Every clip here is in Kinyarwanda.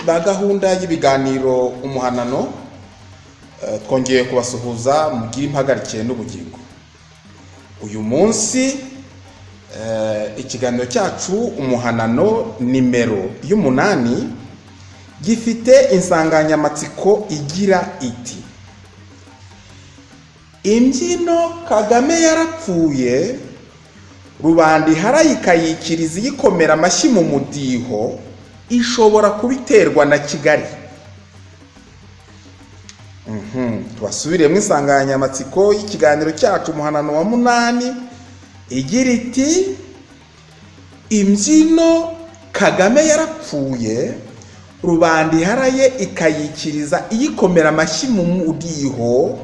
ba gahunda y'ibiganiro umuhanano, twongeye kubasuhuza mugira impagarikiye n'ubugingo. Uyu munsi ikiganiro cyacu umuhanano nimero y'umunani gifite insanganyamatsiko igira iti: imbyino Kagame yarapfuye, rubanda iharayikayikiriza iyikomera amashyi mu mudiho, ishobora kubiterwa na Kigali. Tubasubiremo insanganyamatsiko y'ikiganiro cyacu umuhanano wa munani igira iti: imbyino Kagame yarapfuye, rubanda iharaye ikayikiriza iyikomera amashyi mu mudiho,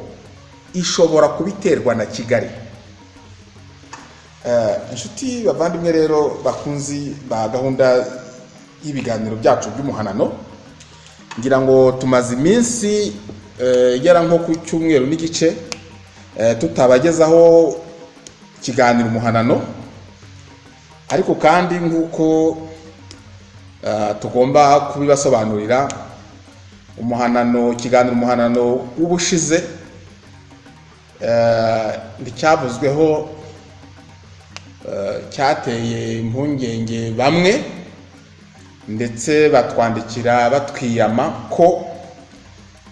ishobora kubiterwa na Kigali. Inshuti bavandimwe rero bakunzi ba gahunda y'ibiganiro byacu by'umuhanano, ngira ngo tumaze iminsi igera nko ku cyumweru n'igice tutabagezaho ikiganiro umuhanano, ariko kandi nk'uko tugomba kubibasobanurira, ikiganiro umuhanano w'ubushize nticyavuzweho, cyateye impungenge bamwe, ndetse batwandikira batwiyama ko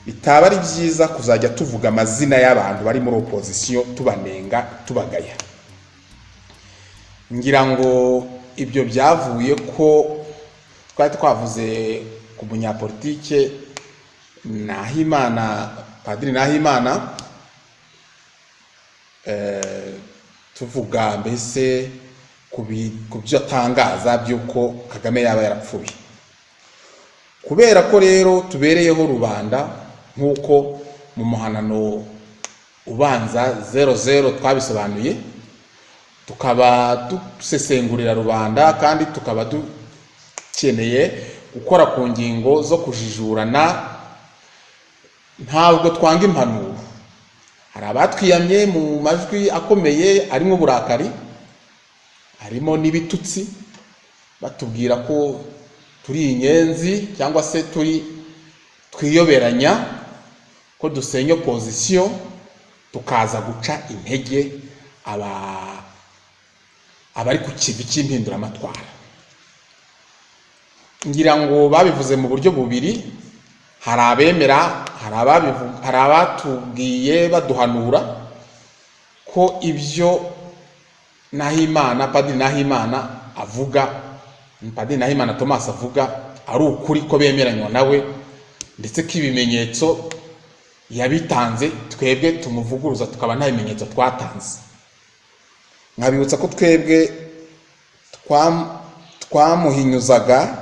bitaba ari byiza kuzajya tuvuga amazina y'abantu bari muri opozisiyo tubanenga tubagaya. Ngira ngo ibyo byavuye ko twari twavuze ku munyapolitike Nahimana, Padiri Nahimana, tuvuga mbese ku byo atangaza by'uko Kagame yaba yarapfuye. Kubera ko rero tubereyeho rubanda, nk'uko mu muhanano ubanza 00 twabisobanuye, tukaba dusesengurira rubanda kandi tukaba dukeneye gukora ku ngingo zo kujijurana, ntabwo twanga impanuro. Hari abatwiyamye mu majwi akomeye arimo uburakari, harimo n'ibitutsi, batubwira ko turi inyenzi cyangwa se twiyoberanya, ko dusenya opozisiyo tukaza guca intege abari ku kivi cy'impinduramatwara. Ngira ngo babivuze mu buryo bubiri, hari abemera, hari abatubwiye baduhanura ko ibyo Nahimana, Padiri Nahimana avuga, Padiri Nahimana Thomas avuga ari ukuri, ko bemeranywa nawe, ndetse ko ibimenyetso yabitanze, twebwe tumuvuguruza tukaba nta bimenyetso twatanze. Nkabibutsa ko twebwe twamuhinyuzaga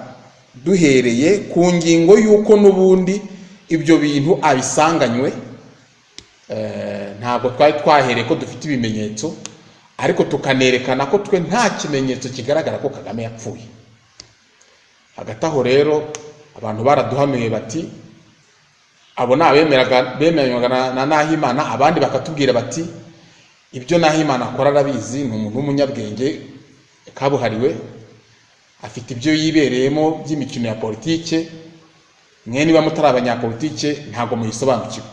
duhereye ku ngingo y'uko n'ubundi ibyo bintu abisanganywe. Ntabwo twari twahereye ko dufite ibimenyetso, ariko tukanerekana ko twe nta kimenyetso kigaragara ko Kagame yapfuye. Hagati aho rero abantu baraduhanuye bati abo ni abemeranywaga na Nahimana, abandi bakatubwira bati ibyo Nahimana akora arabizi, ni umuntu w'umunyabwenge kabuhariwe, afite ibyo yibereyemo by'imikino ya politike, mwe niba mutari abanyapolitike ntabwo muyisobanukiwe.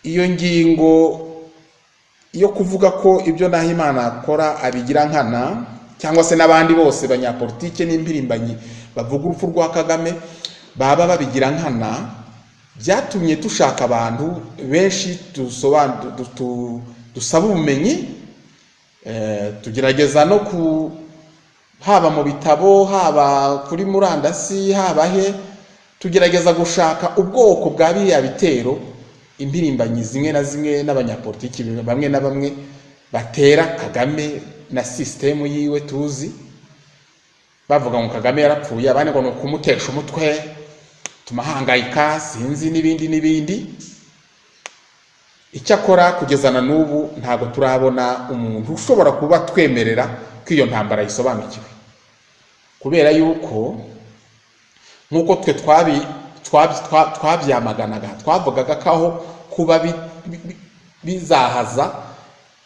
Iyo ngingo yo kuvuga ko ibyo Nahimana akora abigira nkana, cyangwa se n'abandi bose banyapolitike n'impirimbanyi bavuga urupfu rwa Kagame baba babigira nkana, byatumye dushaka abantu benshi dusaba ubumenyi, tugerageza no haba mu bitabo, haba kuri murandasi, haba he, tugerageza gushaka ubwoko bwa biriya bitero impirimbanyi zimwe na zimwe n'abanyapolitiki bamwe na bamwe batera Kagame na sisitemu yiwe tuzi, bavuga ngo Kagame yarapfuye, abandi ngo kumutesha umutwe, tumahangayika, sinzi n'ibindi. Icyakora kugeza na n'ubu ntabwo turabona umuntu ushobora kuba twemerera ko iyo ntambara yisobanukiwe, kubera yuko nk'uko twe twabyamaganaga, twavugaga ko aho kuba bizahaza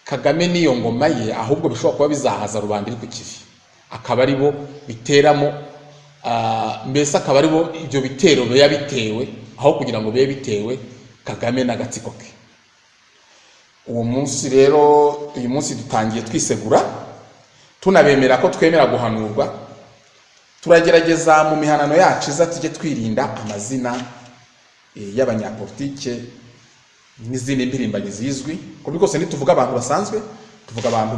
Kagame n'iyo ngoma ye, ahubwo bishobora kuba bizahaza rubanda iri ku kivi, akaba ari bo biteramo mbese akaba aribo ibyo bitero biba bitewe aho kugira ngo bibe bitewe Kagame n'agatsiko ke. Uwo munsi rero uyu munsi dutangiye twisegura tunabemera ko twemera guhanurwa, turagerageza mu mihanano yacu iza tujye twirinda amazina y'abanyapolitike n'izindi mpirimbanyi zizwi, kuko rwose ntituvuga abantu basanzwe, tuvuga abantu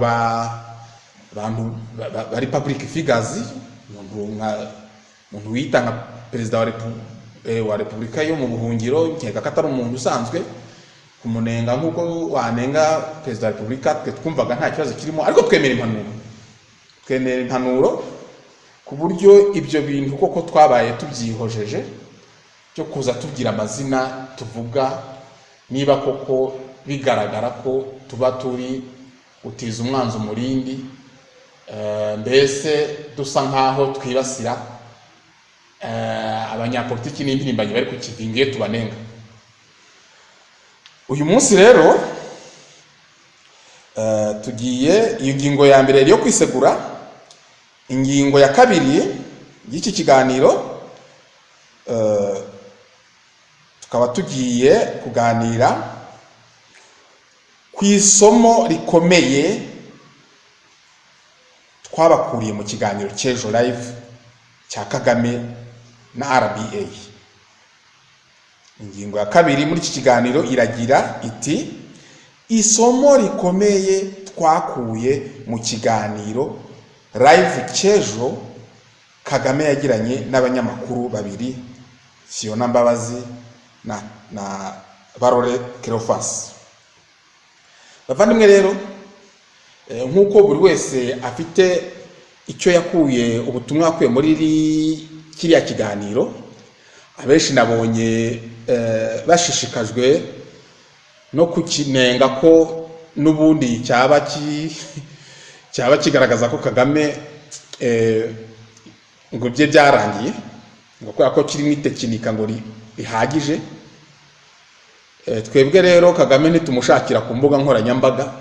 bari public figures, umuntu wita nka perezida wa repubulika yo mu buhungiro, nkeka ko atari umuntu usanzwe kumunenga nk'uko wanenga perezida wa repubulika, twe twumvaga nta kibazo kirimo, ariko twemera impanuro ku buryo ibyo bintu koko twabaye tubyihojeje cyo kuza tubwira amazina tuvuga, niba koko bigaragara ko tuba turi utiza umwanzi umurindi, mbese dusa nkaho twibasira abanyapolitiki n'impirimbanyi bari ku kivingo iyo tubanenga. Uyu munsi rero tugiye iyo ngingo ya mbere yo kwisegura, ingingo ya kabiri y'iki kiganiro tukaba tugiye kuganira ku isomo rikomeye twabakuriye mu kiganiro cy'ejo live cya Kagame na RBA. Ingingo ya kabiri muri iki kiganiro iragira iti isomo rikomeye twakuye mu kiganiro live cy'ejo Kagame yagiranye n'abanyamakuru babiri, Fiona Mbabazi na Barore Cleophas. Bavandimwe rero, nk'uko buri wese afite icyo yakuye, ubutumwa yakuye muri kiriya kiganiro, abenshi nabonye bashishikajwe no kukinenga ko n'ubundi cyaba kigaragaza ko Kagame ngo bye byarangiye, ngo kubera ko kirimo itekinika ngo rihagije. Twebwe rero Kagame ntitumushakira ku mbuga nkoranyambaga,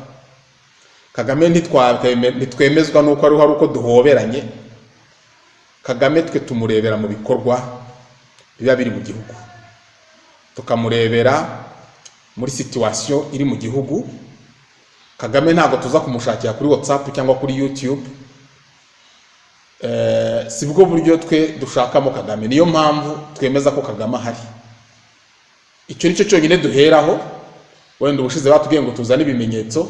Kagame ntitwemezwa n'uko ari uko duhoberanye. Kagame twe tumurebera mu bikorwa biba biri mu gihugu, tukamurebera muri situation iri mu gihugu. Kagame ntabwo tuza kumushakira kuri WhatsApp cyangwa kuri YouTube, sibwo buryo twe dushakamo Kagame. Niyo mpamvu twemeza ko Kagame ahari. Icyo nicyo cyonyine duheraho. Wenda ubushize batubwiye ngo tuzane ibimenyetso,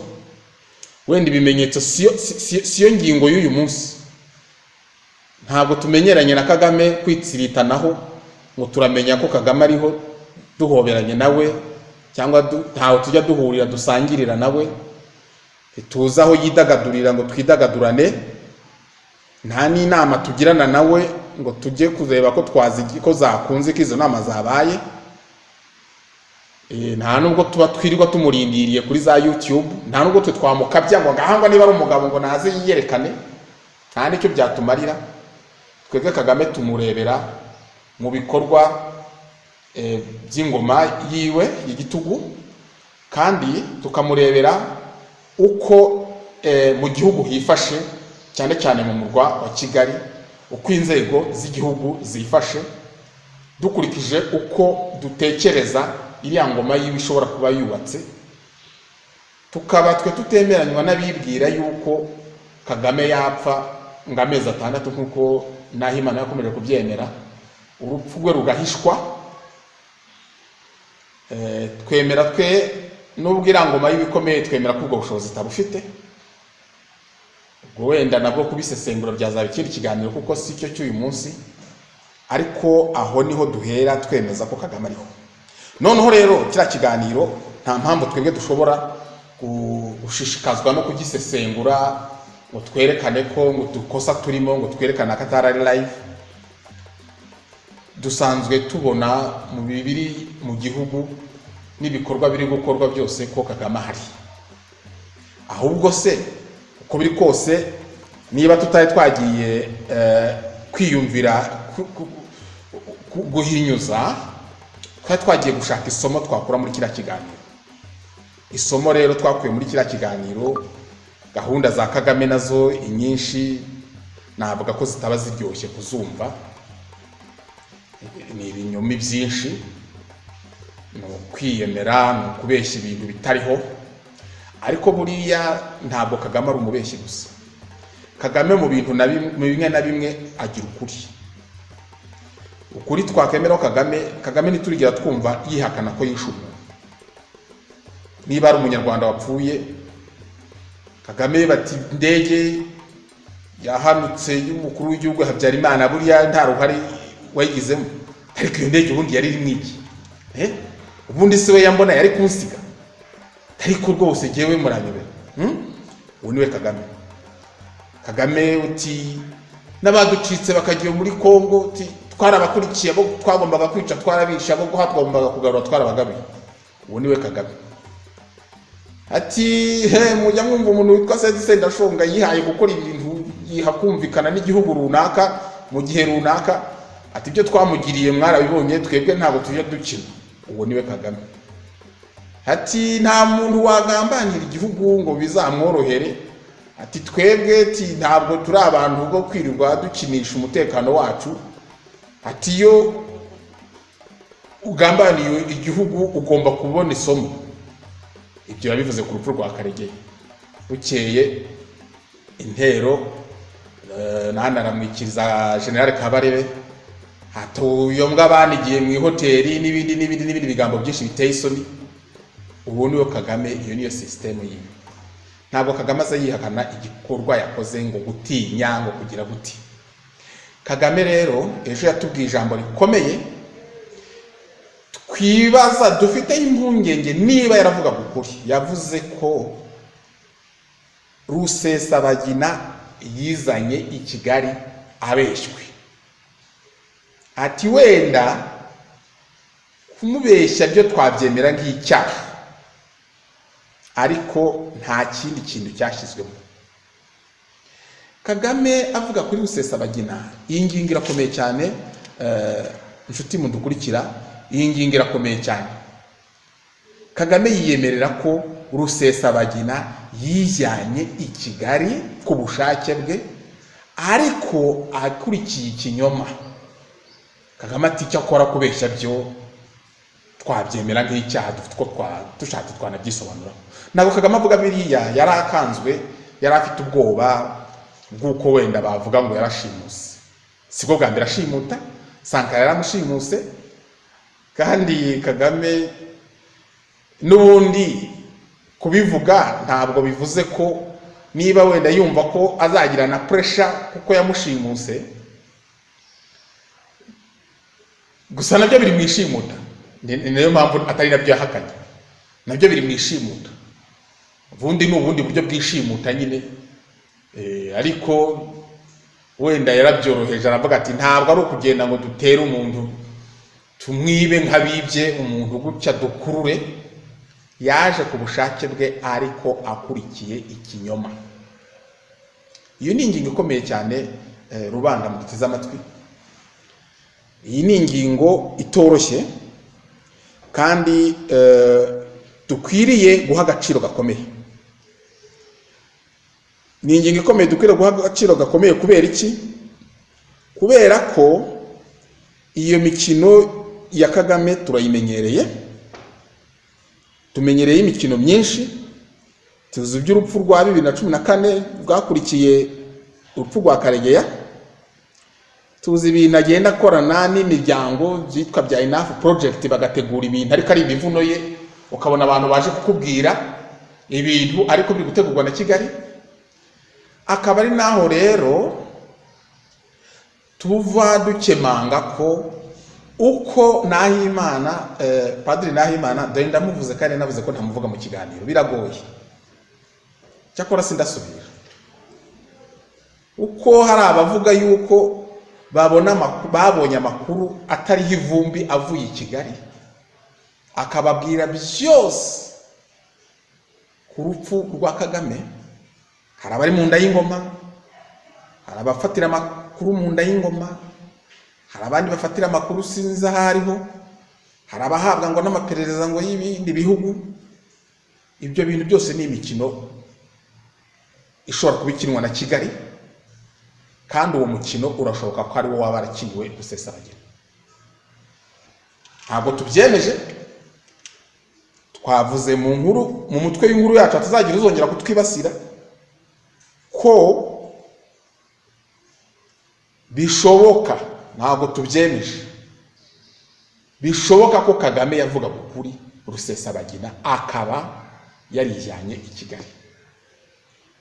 wenda ibimenyetso siyo ngingo y'uyu munsi. Ntabwo tumenyeranye na Kagame kwitsiritanaho ngo turamenya ko Kagame ariho duhoberanye nawe, cyangwa ntaho tujya duhurira dusangirira nawe, tuza aho yidagadurira ngo twidagadurane, nta n'inama tugirana nawe ngo tujye kureba ko ko zakunze ko izo nama zabaye. Nta nubwo tuba twirirwa tumurindiriye kuri za YouTube, nta nubwo twe twamukabya ngo ngahangwa niba ari umugabo ngo naze yiyerekane, nta nicyo byatumarira. Twebwe Kagame tumurebera mu bikorwa by'ingoma yiwe y'igitugu, kandi tukamurebera uko mu gihugu hifashe, cyane cyane mu murwa wa Kigali, uko inzego z'igihugu zifashe, dukurikije uko dutekereza iriya ngoma yiwe ishobora kuba yubatse. Tukaba twe tutemeranywa n'abibwira yuko Kagame yapfa ngo amezi 6 nk'uko Nahimana yakomeje kubyemera, urupfu rwe rugahishwa. Twemera twe nubwo iriya ngoma yiwe ikomeye, twemera ko ubwo bushobozi itabufite. Ubwo wenda nabwo kubisesengura byazaba ikindi kiganiro kuko si cyo cy'uyu munsi, ariko aho niho duhera twemeza ko Kagame ariho. Noneho rero kiriya kiganiro nta mpamvu twebwe dushobora gushishikazwa no kugisesengura ngo twerekane ko ngo dukosa turimo, ngo twerekane ko atari live. Dusanzwe tubona mu bibiri mu gihugu n'ibikorwa biri gukorwa byose ko Kagame ahari. Ahubwo se uko biri kose, niba tutari twagiye kwiyumvira guhinyuza, twari twagiye gushaka isomo twakura muri kiriya kiganiro. Isomo rero twakuye muri kiriya kiganiro, gahunda za Kagame nazo inyinshi navuga ko zitaba ziryoshye kuzumva, ni ibinyoma byinshi, no kwiyemera, no kubeshya ibintu bitariho. Ariko buriya ntabwo Kagame ari umubeshyi gusa. Kagame mu bintu bimwe na bimwe agira ukuri twakemera Kagame ntiturigira twumva yihakana ko yishuye. Niba ari umunyarwanda wapfuye, Kagame bati indege yahanutse y'umukuru w'igihugu Habyarimana buriya nta ruhari wayigizemo, ariko iyo ndege ubundi yari irimo iki? Ubundi se we yambona yari kunsiga? Ariko rwose jewe muranyobera. Uwo niwe Kagame uti n'abaducitse bakagiye muri Kongo, uti twarabakurikiye abo twagombaga kwica, twarabisha abo twagombaga kugarura, twarabagabiye. Uwo niwe Kagame. Ati mujya mwumva umuntu witwa Sendashonga yihaye gukora ibintu yihakumvikana n'igihugu runaka mu gihe runaka, ati ibyo twamugiriye mwarabibonye, twebwe ntabwo tuje dukina. Uwo niwe Kagame. Ati nta muntu wagambanira igihugu ngo bizamworohere, ati twebwe ntabwo turi abantu bwo kwirirwa dukinisha umutekano wacu, ati yo ugambaniye igihugu ugomba kubona isomo. Ibyo yabivuze ku rupfu rwa Karegeya. Bukeye intero nanaramwikiriza General Kabarebe, hatuyombwa banigiye mu hoteli n'ibindi bigambo byinshi biteye isoni. Ubu niwe Kagame, iyo niyo system yiwe. Ntabwo Kagame aza yihakana igikorwa yakoze ngo gutinya ngo kugira guti. Kagame rero ejo yatubwiye ijambo rikomeye twibaza dufite impungenge niba yaravuga ukuri. Yavuze ko Rusesabagina yizanye i Kigali abeshywe. Ati wenda kumubeshya byo twabyemera nk'icyaha, ariko nta kindi kintu cyashyizwemo. Kagame avuga kuri Rusesabagina, iyi ngingo irakomeye cyane. Inshuti mudukurikira, iyi ngingo irakomeye cyane. Kagame yiyemerera ko Rusesabagina yijyanye i Kigali ku bushake bwe, ariko akurikiye ikinyoma. Kagame ati icyo akora kubeshya byo twabyemera nk'icyaha, dufite ko dushatse twanabyisobanura. Ntabwo Kagame avuga biriya, yari akanzwe, yari afite ubwoba bw'uko wenda bavuga ngo yarashimuse. Siko bwa mbere ashimuta, Sankara yaramushimuse. Kandi Kagame n'ubundi kubivuga ntabwo bivuze ko niba wenda yumva ko azagira na pressure kuko yamushimuse, gusa nabyo biri mwishimuta. Niyo mpamvu atari nabyo yahakanye, nabyo biri mwishimuta. Ubundi n'ubundi buryo bwishimuta nyine, ariko wenda yarabyoroheje aravuga ati ntabwo ari ukugenda ngo dutere umuntu tumwibe nk'abibye umuntu gutya dukurure. Yaje ku bushake bwe ariko akurikiye ikinyoma. Iyo ni ingingo ikomeye cyane rubanda muduteze amatwi. Iyi ni ingingo itoroshye kandi dukwiriye guha agaciro gakomeye. Ni ingingo ikomeye dukwiriye guha agaciro gakomeye. Kubera iki? Kubera ko iyo mikino ya Kagame turayimenyereye, tumenyereye imikino myinshi. Tuzi iby'urupfu rwa 2014 rwakurikiye urupfu rwa Karegeya, tuzi ibintu agenda akorana n'imiryango byitwa bya Enough Project, bagategura ibintu ariko ari imivuno ye, ukabona abantu baje kukubwira ibintu ariko biri gutegurwa na Kigali. Akaba ari naho rero tuva dukemanga ko uko Nahimana, Padiri Nahimana, dore ndamuvuze kandi navuze ko ntamuvuga mu kiganiro, biragoye cyakora sindasubira. Uko hari abavuga yuko babonye amakuru atariho ivumbi avuye i Kigali, akababwira byose ku rupfu rwa Kagame. Hari abari mu nda y'ingoma, hari abafatira amakuru mu nda y'ingoma, hari abandi bafatira amakuru sinzi aho ariho, hari abahabwa ngo n'amaperereza ngo y'ibindi bihugu. Ibyo bintu byose ni imikino ishobora kubikinwa na Kigali, kandi uwo mukino urashoboka ko ari wo waba arakiniwe Rusesabagina. ntabwo tubyemeje. Twavuze mu mutwe w'inkuru yacu atazagira uzongera kutwibasira ko bishoboka, ntabwo tubyemeje, bishoboka ko Kagame yavuga ukuri, Rusesabagina akaba yarijyanye i Kigali.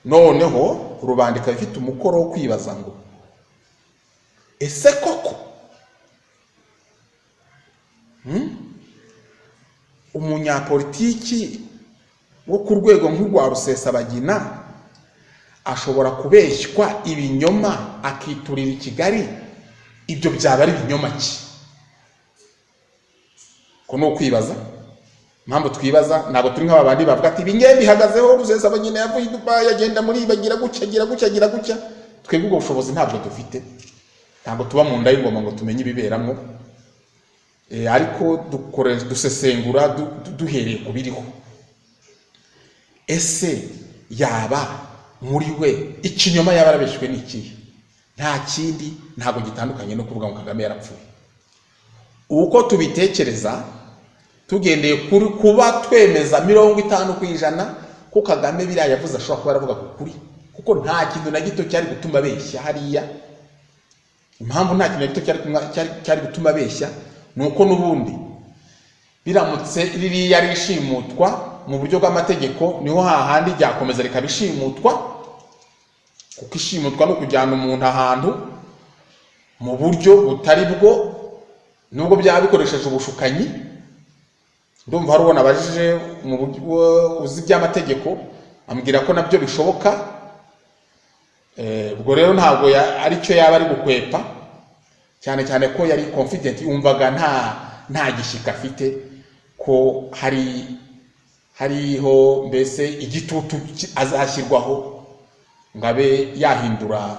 Noneho rubanda ikaba ifite umukoro wo kwibaza ngo ese koko umunyapolitiki wo ku rwego nk'urwa Rusesabagina ashobora kubeshywa ibinyoma akiturira i Kigali? Ibyo byaba ari ibinyoma ki? Ko no kwibaza. Mpamvu twibaza ntabwo turi nk'abandi bavuga ati binge bihagazeho Rusesabagina yavuye Dubai agenda muri bagira gucya. Twebwe ubwo bushobozi ntabwo dufite, ntabwo tuba mu nda y'ingoma ngo tumenye ibiberamo, ariko dusesengura duhereye ku biriho. Ese yaba muri we ikinyoma yaba arabeshywe n'iki? Nta kindi, ntabwo gitandukanye no kuvuga ngo Kagame yarapfuye. Uko tubitekereza tugendeye kuri kuba twemeza 50% ko Kagame biriya yavuze ashobora kuba aravuga ukuri, kuko nta kintu na gito cyari gutuma abeshya hariya. Impamvu nta kintu na gito cyari gutuma abeshya nuko n'ubundi biramutse ririya rishimutwa mu buryo bw'amategeko, niho hahandi ryakomeza rikabishimutwa, kuko ishimutwa no kujyana umuntu ahantu mu buryo butari bwo, nubwo byaba bikoresheje ubushukanyi. Ndumva hari ubona abajije mu buryo uzi by'amategeko ambwira ko nabyo bishoboka. Ubwo rero ntabwo ari cyo yaba ari gukwepa, cyane ko yari confident, yumvaga nta gishyika afite ko hariho mbese igitutu azashyirwaho ngabe yahindura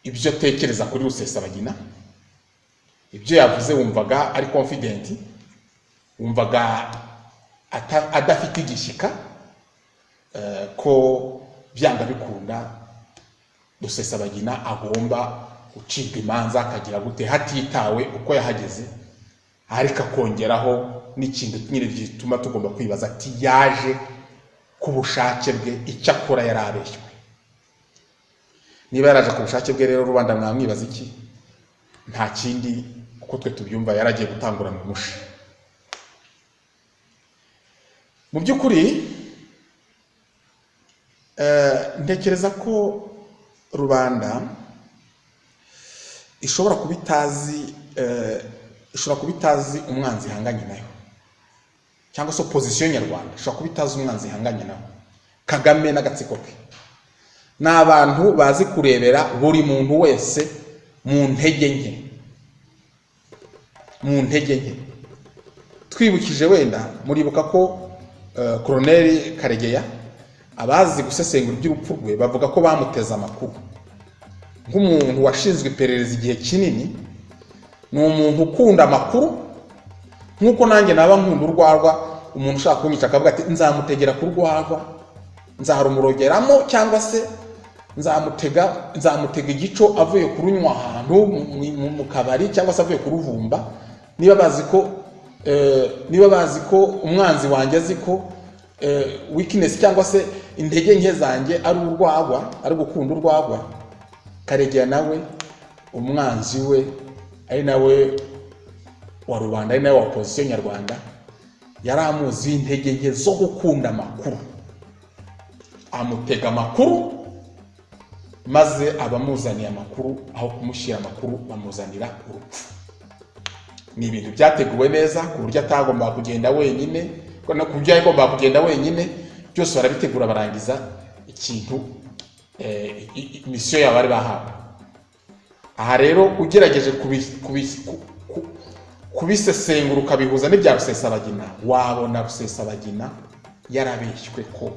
ibyo tekereza kuri Rusesabagina. Ibyo yavuze wumvaga ari confident, wumvaga adafite igishyika ko byanga bikunda Rusesabagina agomba gucibwa imanza akagira gute hatitawe uko yahageze, ariko akongeraho n'ikintu nyine gituma tugomba kwibaza ati yaje ku bushake bwe, icyo akora yarabeshywe. Niba yaraje ku bushake bwe rero rubanda mwamwibaza iki? Nta kindi, uko twe tubyumva yaragiye gutangura mu mushi. Mu by'ukuri ntekereza ko rubanda ishobora kuba itazi umwanzi ihanganye nayo, cyangwa se opposition nyarwanda ishobora kuba itazi umwanzi ihanganye nayo. Kagame n'agatsiko ke ni abantu bazi kurebera buri muntu wese mu ntege nke. Twibukije wenda muribuka ko Colonel Karegeya, abazi gusesengura iby'urupfu rwe bavuga ko bamuteze amakuru nk'umuntu washinzwe iperereza igihe kinini. Ni umuntu ukunda amakuru, nk'uko nanjye naba nkunda urwarwa. Umuntu ushaka kunyica akavuga ati nzamutegera ku rwarwa, nzarumurogeramo, cyangwa se nzamutega igico avuye kurunywa ahantu mu kabari, cyangwa se avuye kuruvumba. Niba bazi ko umwanzi wanjye azi ko weakness cyangwa se intege nke zanjye ari urwagwa, ari gukunda urwagwa, Karegeya nawe umwanzi we ari nawe wa rubanda, ari nawe wa opposition nyarwanda, yari amuzi intege nke zo gukunda amakuru, amutega amakuru, maze abamuzaniye amakuru aho kumushyira amakuru bamuzanira urupfu. Ni ibintu byateguwe neza ku buryo atagomba kugenda wenyine, ku buryo yagomba kugenda wenyine, byose barabitegura barangiza ikintu misiyo yabo bari bahawe. Aha rero ugerageje kubisesengura ukabihuza n'ibya Rusesabagina, wabona Rusesabagina yarabeshywe ko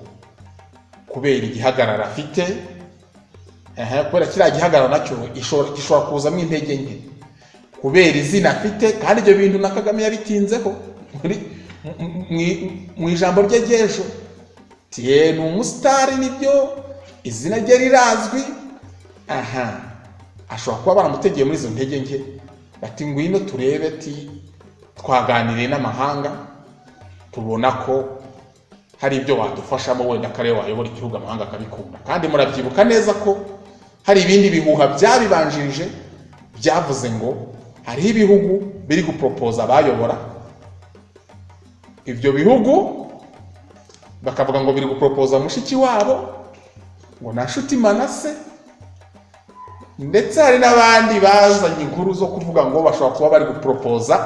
kubera igihagarara afite, kubera kiriya gihagarara nacyo gishobora kuzamo intege nke, kubera izina afite. Kandi ibyo bintu na Kagame yabitinzeho mu ijambo rye ry'ejo. Ni umusitari, nibyo izina rye rirazwi. Ashobora kuba baramutegeye muri izo ntege nke, bati ngwino turebe, ati twaganiriye n'amahanga tubona ko hari ibyo wadufashamo wenda kare wayobora igihugu amahanga akabikunda. Kandi murabyibuka neza ko hari ibindi bihuha byabibanjirije byavuze ngo hari ibihugu biri gupropoza abayobora, ibyo bihugu bakavuga ngo biri gupropoza mushiki wabo ngo na Nshuti Manase, ndetse hari n'abandi bazanye inkuru zo kuvuga ngo bashobora kuba bari gupropoza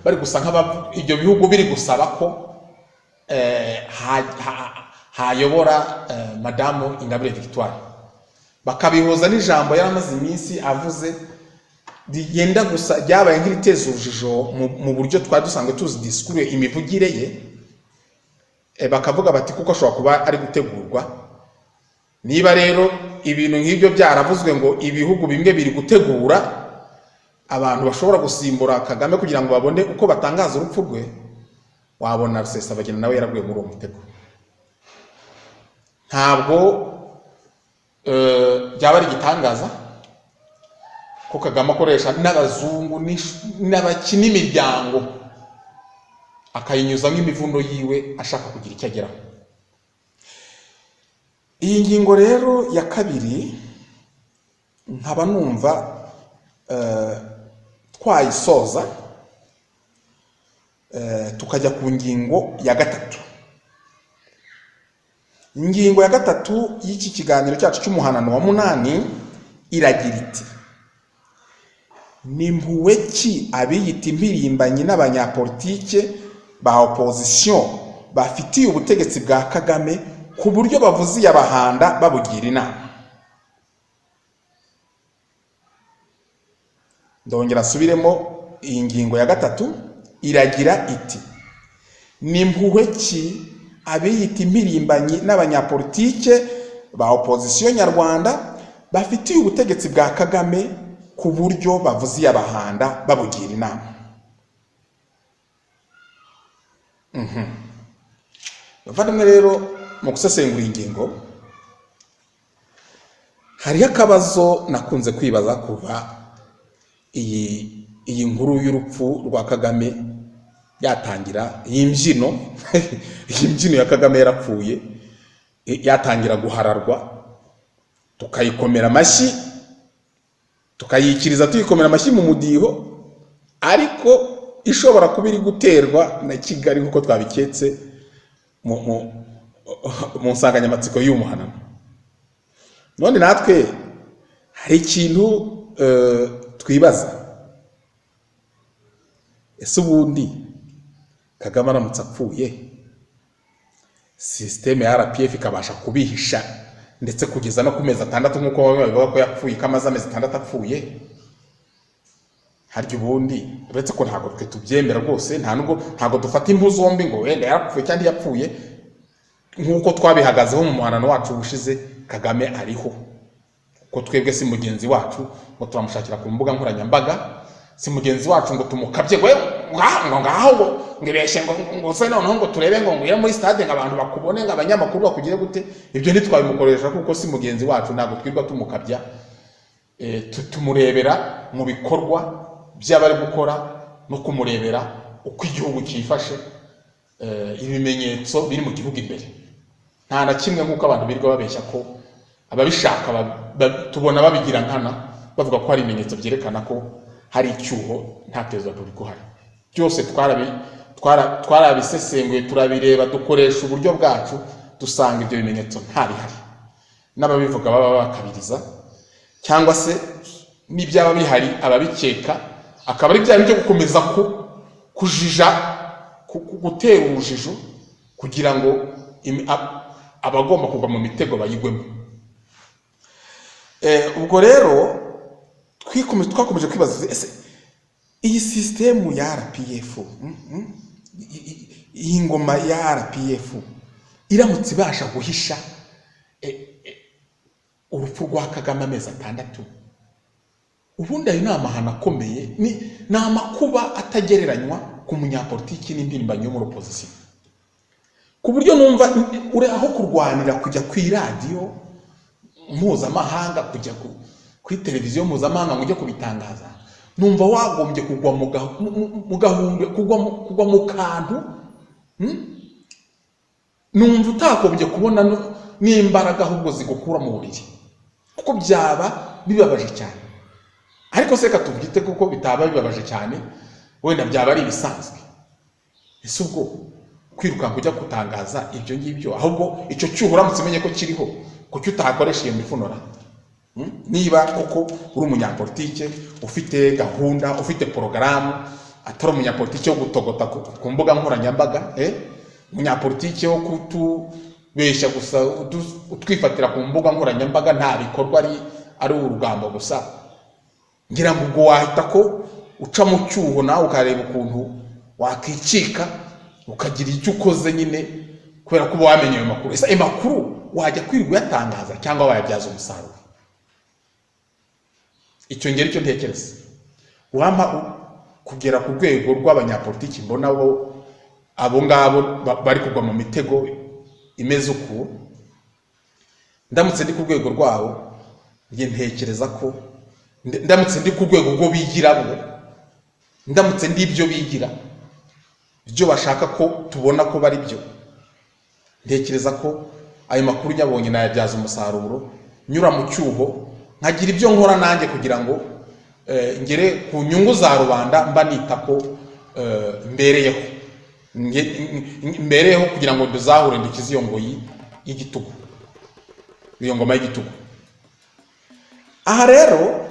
bari gusa ibyo bihugu biri gusaba ko hayobora Madamu Ingabire Victoire, bakabihuza n'ijambo yaramaze iminsi avuze rigenda gusa ryabaye nk'iteza urujijo mu buryo twari dusanzwe tuzi discours imivugire ye, bakavuga bati kuko ashobora kuba ari gutegurwa. Niba rero ibintu nk'ibyo byaravuzwe ngo ibihugu bimwe biri gutegura abantu bashobora gusimbura Kagame kugira ngo babone uko batangaza urupfu rwe, wabona Rusesabagina nawe yaraguye muri uwo mutego. Ntabwo byaba ari igitangaza ko Kagame akoresha n'abazungu n'abakina imiryango akayinyuza nk'imivundo yiwe ashaka kugira icyo ageraho. Iyi ngingo rero ya kabiri nkaba numva twayisoza tukajya ku ngingo ya gatatu. Ingingo ya gatatu y'iki kiganiro cyacu cy'umuhanano wa 8 iragira iti: nimpuwe ki abiyita impirimbanyi n'abanyapolitike ba opposition bafitiye ubutegetsi bwa Kagame ku buryo bavuziye abahanda babugira inama. Ndongera asubiremo, iyi ngingo ya gatatu iragira iti: nimpuwe ki abiyita impirimbanyi n'abanyapolitike ba opposition nyarwanda bafitiye ubutegetsi bwa Kagame ku buryo bavuziye abahanda babugira inama. Bavandimwe rero, mu gusesengura ingingo hariho akabazo nakunze kwibaza kuva iyi nkuru y'urupfu rwa Kagame yatangira, iyi mbyino ya Kagame yarapfuye yatangira guhararwa, tukayikomera amashyi, tukayikiriza tuyikomera amashyi mu mudiho, ariko ishobora kuba iri guterwa na Kigali nk'uko twabiketse mu nsanganyamatsiko y'umuhanano. None natwe hari ikintu twibaza, ese ubundi Kagame aramutse apfuye systeme ya RPF ikabasha kubihisha ndetse kugeza no ku mezi 6 nk'uko bamwe bavuga ko yapfuye, kamaze amezi 6 apfuye, harya ubundi uretse ko ntago twe tubyemera rwose, ntago dufata impu zombi ngo wenda yarapfuye cyangwa yapfuye, nk'uko twabihagazeho mu muhanano wacu ubushize. Kagame ariho, ko twebwe si mugenzi wacu ngo turamushakira ku mbuga nkoranyambaga, si mugenzi wacu ngo tumukabye ngaho ngibeshe ngo se noneho ngo turebe ngo ngire muri stade ng'abantu bakubone ng'abanyamakuru bakugire gute. Ibyo ntitwabimukoresha kuko si mugenzi wacu, ntago twirwa tumukabya. Tumurebera mu bikorwa by'abari gukora no kumurebera uko igihugu cyifashe, ibimenyetso biri mu gihugu imbere. Nta na kimwe nk'uko abantu birirwa babeshya ko ababishaka tubona babigira nkana, bavuga ko hari ibimenyetso byerekana ko hari icyuho nta perezida turi kuhari. Byose twarabisesenguye, turabireba, dukoresha uburyo bwacu, dusanga ibyo bimenyetso nta bihari. N'ababivuga baba bakabiriza, cyangwa se n'ibyaba bihari ababikeka akaba ari bya byo gukomeza kujija, gutera urujijo kugira ngo abagomba kugwa mu mitego bayigwemo. Ubwo rero twakomeje kwibaza, ese iyi system ya RPF, iyi ngoma ya RPF iramutse ibasha guhisha urupfu rwa Kagame amezi 6, ubundi ayo ni amahano akomeye, ni amakuba atagereranywa ku munyapolitiki n'impirimbanyi yo muri opposition, ku buryo numva uri aho kurwanira kujya ku radio mpuzamahanga, kujya kuri televiziyo mpuzamahanga ngo ujye kubitangaza, numva wagombye kugwa mu gahunda, kugwa mu kantu, numva utagombye kubona n'imbaraga ahubwo zigukura mu buriri, kuko byaba bibabaje cyane. Ariko se katubyite kuko bitaba bibabaje cyane, wenda byaba ari ibisanzwe. Ese ubwo kwiruka kujya kutangaza ibyo ngibyo, ahubwo icyo cyuho uramutse umenye ko kiriho, kuko utakoresha iyo mifunora? Niba koko uri umunyapolitike ufite gahunda, ufite porogaramu, atari umunyapolitike wo gutogota ku mbuga nkoranyambaga, umunyapolitike wo kutubeshya gusa utwifatira ku mbuga nkoranyambaga, nta bikorwa ari urugamba gusa, ngira ngo ubwo wahita ko uca mu cyuho nawe ukareba ukuntu wakicika, ukagira icyo ukoze nyine, kubera ko wamenye ayo makuru. Ese amakuru wajya kwirirwa yatangaza cyangwa wayabyaza umusaruro? Icyo ngero cyo ntekereza. Wampa kugera ku rwego rw'abanyapolitiki mbona abo ngabo bari kugwa mu mitego imeze uku, ndamutse ndi ku rwego rwabo, ngiye ntekereza ko ndamutse ndi ku rwego rwo bigiramo, ndamutse ndi ibyo bigira, ibyo bashaka ko tubona ko bari byo, ntekereza ko ayo makuru nyabonye nayabyaza umusaruro, nyura mu cyuho, nkagira ibyo nkora nanjye kugira ngo ngere ku nyungu za rubanda, mba nita ko mbereyeho kugira ngo duzahure ndikize iyo ngoyi y'igitugu, iyo ngoma y'igitugu. Aha rero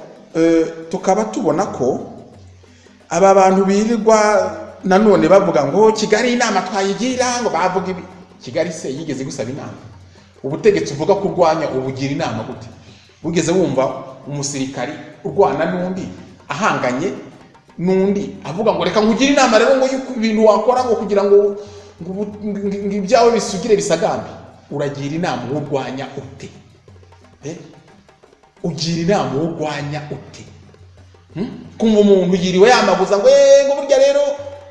tukaba tubona ko aba bantu birirwa nanone bavuga ngo Kigali inama twayigira, ngo bavuga ibi. Kigali se yigeze gusaba inama? Ubutegetsi uvuga kurwanya ubugira inama gute? Ugeze wumva umusirikari urwana n'undi, ahanganye n'undi, avuga ngo reka nkugire inama rero ngo ibintu wakora ngo kugira ngo ibyawe bisugire bisagambe? Uragira inama urwanya ute? Ugira inama urwanya ute? Kumva umuntu yiriwe yamabuza ngo burya rero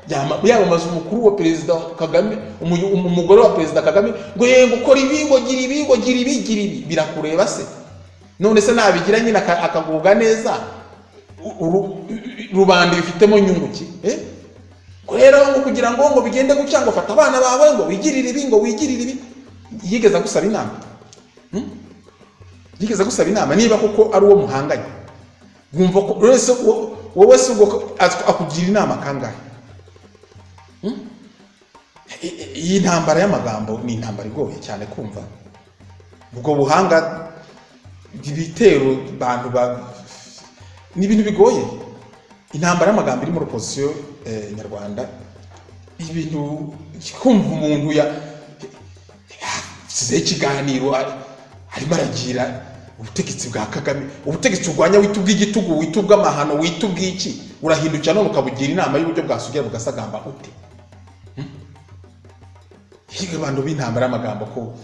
yamamaza umukuru wa Perezida Kagame, umugore wa Perezida Kagame, ngo ukora ibi, ngo gira ibi, ngo gira ibi, gira ibi. Birakureba se? None se nabigira nyine akaguga neza, rubanda bifitemo nyungu ki? Rero ngo kugira ngo bigende gucya, ngo fata abana bawe ngo wigirire ibi, ngo wigirire ibi. Yigeza gusaba inama? Yigeza gusaba inama niba koko ari uwo muhanganye? Bumva ko wowe se ubwo akugira inama kangahe? Iyi ntambara y'amagambo ni intambara igoye cyane kumva. Ubwo buhanga ibitero bantu ni ibintu bigoye. Intambara y'amagambo iri muri opposition nyarwanda, ibintu kumva umuntu size ikiganiro arimo aragira ubutegetsi bwa Kagame, ubutegetsi urwanya witubwa igitugu, witubwa amahano, witubwa iki, urahindukira none ukabugira inama y'uburyo bwasugira bugasagamba ute? Higa abantu b'intambara y'amagambo ko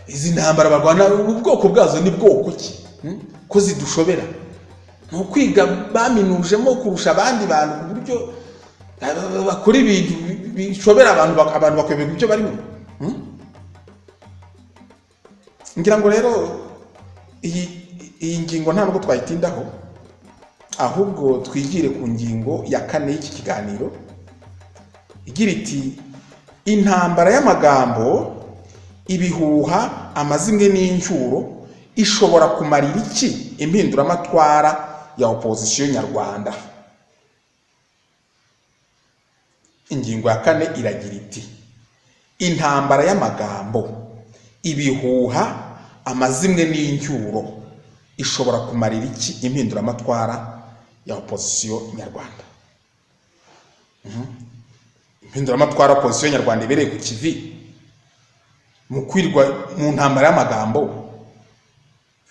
izi ntambara barwana ubwoko bwazo ni bwoko ki? Ko zidushobera no kwiga baminujemo kurusha abandi bantu ku buryo bakora ibintu bishobera abantu bakwebera ibyo barimo. Ngira ngo rero iyi ngingo nta nubwo twayitindaho, ahubwo twigire ku ngingo ya 4 y'iki kiganiro igira iti intambara y'amagambo, ibihuha, amazimwe n'incyuro ishobora kumarira iki impinduramatwara ya opposition nyarwanda. Ingingo ya 4 iragira iti intambara y'amagambo, ibihuha, amazimwe n'incyuro ishobora kumarira iki impinduramatwara ya opposition nyarwanda. Impinduramatwara ya opposition nyarwanda ibereye ku kivi mu kwirwa mu ntambara y'amagambo,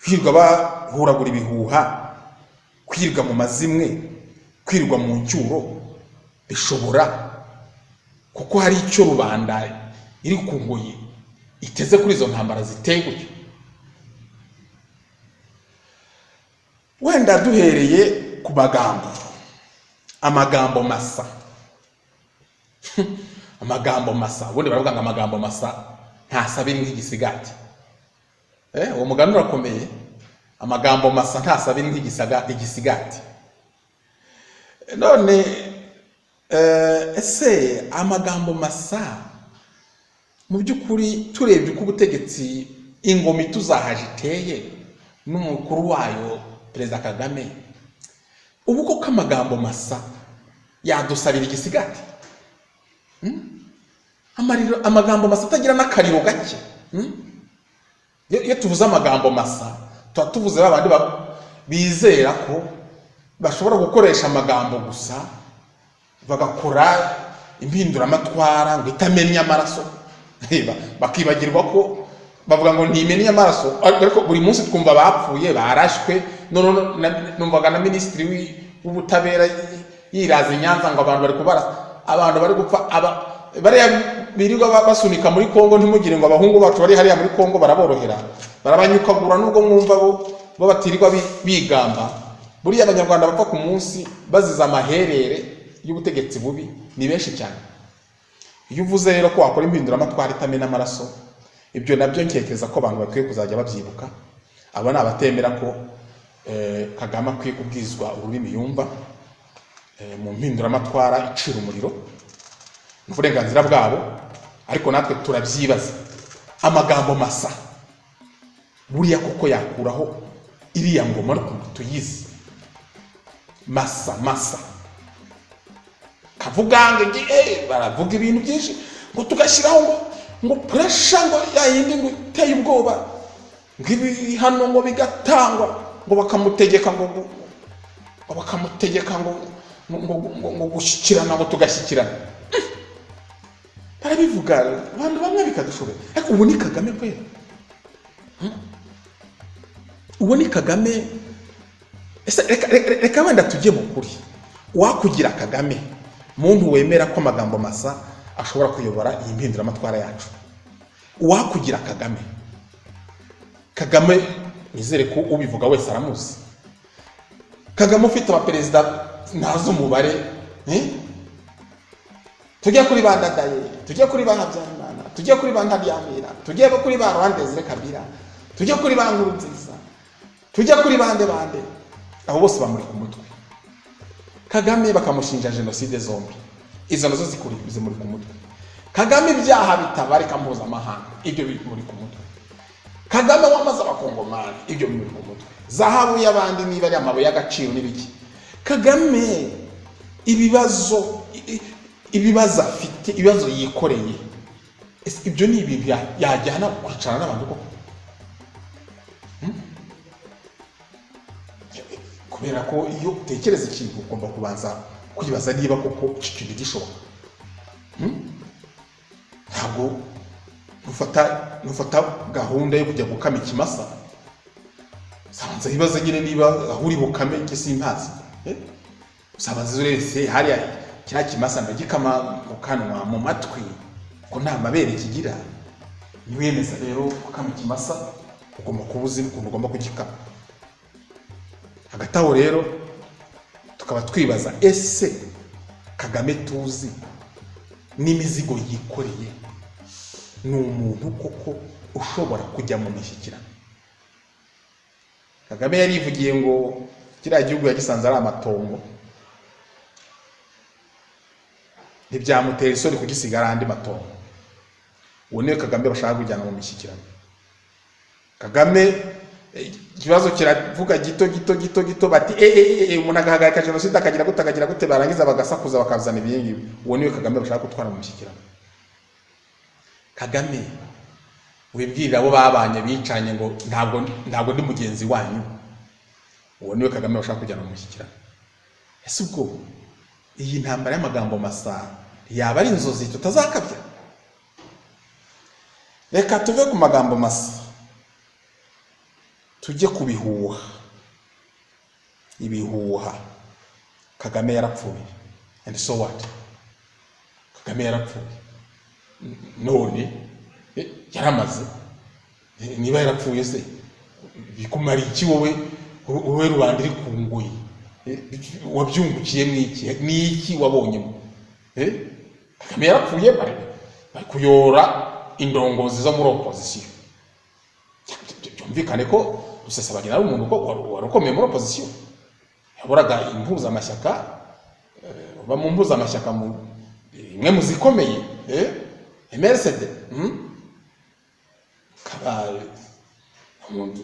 kwirwa bahuragura ibihuha, kwirwa mu mazimwe, kwirwa mu ncyuro, bishobora kuko hari icyo rubanda iri ku ngoyi iteze kuri izo ntambara ziteye gutyo. Wenda duhereye ku magambo, amagambo masa. Amagambo masa, ubundi baravuga ngo amagambo masa ntasabira nk'igisigati. Uwo mugani urakomeye. amagambo masa ntasabira igisigati. None ese amagambo masa mu by'ukuri turebye uko ubutegetsi ingoma ituzahaje iteye n'umukuru wayo Perezida Kagame, ubu koko amagambo masa yadusabira igisigati? Amagambo masa atagira n'akariro gake. Iyo tuvuze amagambo masa tuba tuvuze babandi bizera ko bashobora gukoresha amagambo gusa bagakora impinduramatwara ngo itamenya amaraso, bakibagirwa ko bavuga ngo ntimenya amaraso, ariko buri munsi twumva bapfuye barashwe. Numvaga na minisitiri w'ubutabera yiraza i Nyanza ngo abantu bari kubarasa, abantu bari gupfa, bariya birirwa basunika muri Kongo, ntimugire ngo abahungu bacu bari hariya muri Kongo baraborohera, barabanyukagura nubwo mwumva bo batirirwa bigamba. Buriya abanyarwanda bapfa ku munsi baziza amaherere y'ubutegetsi bubi ni benshi cyane. Iyo uvuze rero ko wakora impinduramatwara itamena amaraso, ibyo nabyo nkekeza ko abantu bakwiye kuzajya babyibuka. Abo ni abatemera ko Kagame akwiye kubwizwa ururimi yumva mu mpinduramatwara icira umuriro, n'uburenganzira bwabo. Ariko natwe turabyibaza, amagambo masa buriya koko yakuraho iriya ngoma ariko tuyizi masa kavuga ngo baravuga ibintu byinshi ngo tugashyiraho ngo pressure ngo yayindi ngo iteye ubwoba, ngo ibihano ngo bigatangwa, ngo bakamutegeka ngo gushyikirana, ngo tugashyikirana. Barabivuga abantu bamwe bikadushobora. Ariko ubu ni Kagame kwera? Ubu ni Kagame? Reka wenda tujye mu kuri. Wakugira Kagame muntu wemera ko amagambo masa ashobora kuyobora iyi mpinduramatwara yacu? Wakugira Kagame nizere ko ubivuga wese aramuzi. Kagame ufite abaperezida ntazo umubare, tujye kuri Bandadaye, tujye kuri Habyarimana, tujye kuri Ntaryamira, tujye kuri Rwandezire Kabila, tujye kuri Nkurunziza, tujye kuri bande abo bose bamuri ku mutwe. Kagame bakamushinja genocide zombi, izo nazo zimuri ku mutwe. Kagame ibyaha bitabarika mpuzamahanga, ibyo bimuri ku mutwe. Kagame wamaze abakongomani, ibyo bimuri ku mutwe. Zahabu y'abandi niba ari amabuye y'agaciro n'ibiki. Kagame ibibazo afite, ibibazo yikoreye, ibyo ni ibintu yajyana kwicarana n'abantu koko? Kubera ko iyo utekereza ikintu ugomba kubanza kwibaza niba koko iki kintu gishoboka. Ntabwo nufata gahunda yo kujya gukama ikimasa, sabanza hibaza nyine niba aho uri bukame igisimbazi. Sabanza urese hariya kiriya kimasa ndagikama mu kanwa mu matwi ko nta mabere kigira. Niwemeza rero gukama ikimasa ugomba kubuza ukuntu ugomba kugikama. Hagati aho rero tukaba twibaza, ese Kagame tuzi n'imizigo yikoreye ni umuntu koko ushobora kujya mu mishyikirano? Kagame yarivugiye ngo kiriya gihugu yagisanze ari amatongo, ntibyamutera isoni kugisigara andi matongo. Uwo niwe Kagame bashaka kujyana mu mishyikirano. Kagame ikibazo kiravuga gito bati umuntu agahagarika genocide akagira gute barangiza bagasakuza bakazana ibindi. Uwo niwe Kagame bashaka gutwara mu mishyikirano. Kagame wibwirira abo babanye bicanye ngo ntabwo ndi mugenzi wanyu. Uwo niwe Kagame bashaka kujyana mu mishyikirano. Ese ubwo iyi ntambara y'amagambo masa yaba ari inzozi tutazakabya? Reka tuve ku magambo masa tujye kubihuha. Ibihuha. Kagame yarapfuye. And so what? Kagame yarapfuye. None yaramaze. Niba yarapfuye se bikumara iki wowe rubanda iri ku ngoyi? Wabyungukiye n'iki wabonyemo? Kagame yarapfuye bari kuyora indongozi zo muri opposition. Byumvikane ko Rusesabagina ari umuntu wari ukomeye muri opposition, yaboraga impuzamashyaka, mu mpuzamashyaka imwe mu zikomeye, MRCD,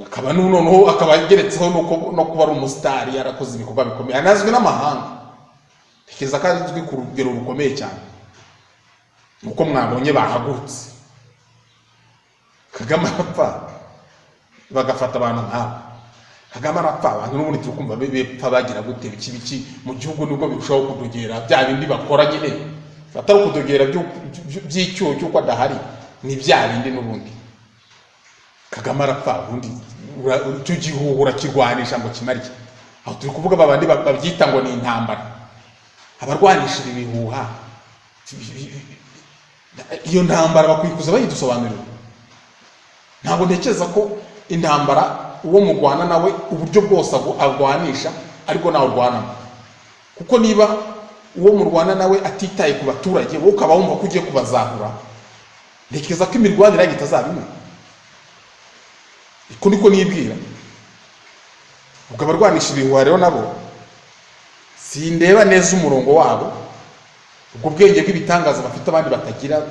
akaba noneho akaba ageretseho no kuba ari umusitari, yarakoze ibikorwa bikomeye, anazwi n'amahanga. Tekereza ko azwi ku rugero rukomeye cyane, nuko mwabonye bahagutse. Kagame arapfa bagafata abantu nk'abo. Kagame arapfa abantu n'ubundi turukumva bepfa bagira gute biki mu gihugu, nubwo birushaho kudogera bya bindi bakora nyine, atari kudogera by'icyuho cy'uko adahari, ni bya bindi n'ubundi. Kagame arapfa ubundi cyo gihuhura kirwanisha ngo kimarye. Aho turi kuvuga babandi babyita ngo ni intambara, abarwanisha ibihuha. Iyo ntambara bakwikuza bayidusobanurira. Ntabwo ntekereza ko intambara uwo mugwana nawe uburyo bwose agwanisha ariko nawe urwanamo, kuko niba uwo murwana nawe atitaye ku baturage, wowe ukaba wumva ko ugiye kubazahura, ntekereza ko imirwanire yanyu itazaba imwe. Iko niko nibwira. Ubwo abarwanisha ibihuha rero nabo sindeba neza umurongo wabo, ubwo bwenge bw'ibitangaza bafite abandi batagira,